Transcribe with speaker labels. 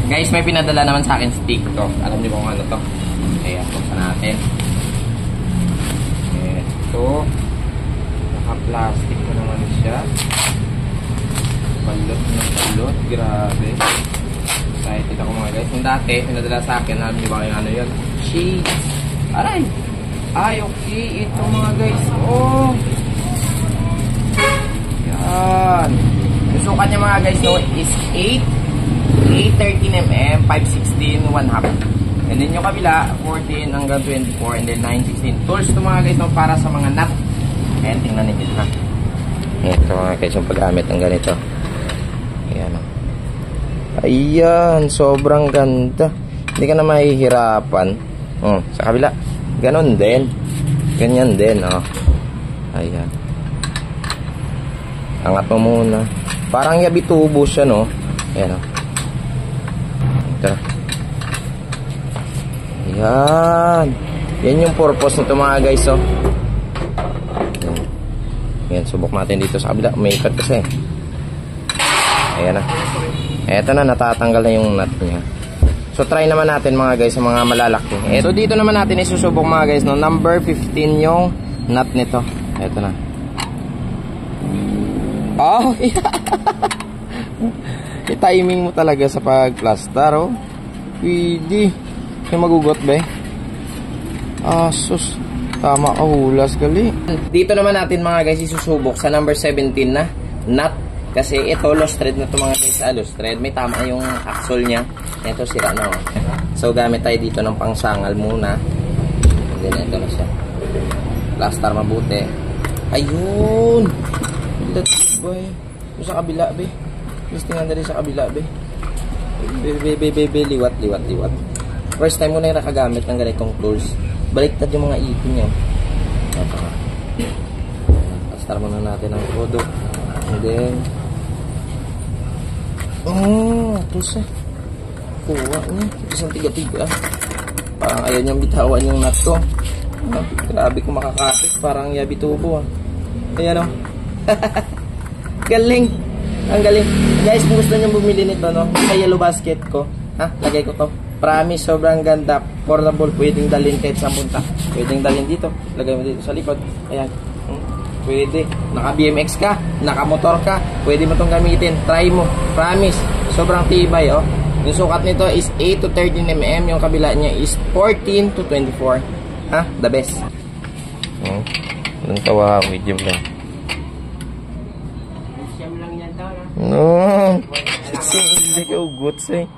Speaker 1: Guys, may pinadala naman sa akin stick to. Alam niyo kung ano to? Kaya, buksan natin. Ito. Naka-plastic na naman siya. Balot na balot. Grabe. Excited ako mga guys. Kung dati, pinadala sa akin, alam niyo ba kung ano yun? Shades. Aray! Ay, okay. Ito mga guys. Oh! Yan. Yung sukat niya mga guys, no, is 813mm, 516, 1/2. And then yung kabila, 14 hanggang 24, and then 916. Tools ito mga guys, no, para sa mga nut. Ayan, tingnan ninyo ha. Ito mga guys, yung paggamit ng ganito. Ayan o. Ayan, sobrang ganda. Hindi ka na mahihirapan. Sa kabila, ganon din. Ganyan din, o. Ayan. Angat mo muna. Parang yabi tubo siya, no? Ayan o. Ito. Ayan. Yan yung purpose nito mga guys, oh. Ayan, subok natin dito sa kabila. May ikat kasi. Ayan na. Eto na, natatanggal na yung nut niya. So, try naman natin mga guys sa mga malalaki. So, dito naman natin isusubok mga guys, no? Number 15 yung nut nito. Eto na. Oh, i-timing mo talaga sa pag-plaster, oh. Pwede. Yung magugot ba eh? Sus. Tama, hulas gali. Dito naman natin mga guys isusubok sa number 17 na nut. Kasi ito lost thread na ito mga guys. Lost thread. May tama yung axle nya. Ito sira na, oh. So gamit tayo dito ng pangsangal muna. And then ito na siya. Plaster mabuti. Ayun. Let's boy. Sa kabila be. Listingan na rin sa kabila be. Liwat. First time mo na yung nakagamit ng ganitong tools. Baliktad yung mga ipin nyo. Ito nga. Start muna natin ang product. And then ito siya. Kuha niya. Ito sa tiga-tiga. Parang ayaw niyang bitawan yung nut ko. Grabe kung makakapit. Parang yabi tubo. Ayan o. Galing. Ang galing. Guys, kung gusto nyo bumili nito, no, sa yellow basket ko, lagay ko to. Promise, sobrang ganda. Portable, pwedeng dalhin kahit sa punta. Pwedeng dalhin dito. Lagay mo dito sa likod. Ayan. Pwede. Naka BMX ka, naka motor ka, pwede mo itong gamitin. Try mo. Promise. Sobrang tibay, oh. Yung sukat nito is 8 to 13mm. Yung kabila niya is 14 to 24. The best. Anong tawa video lang. No. Hindi ka ugot, say.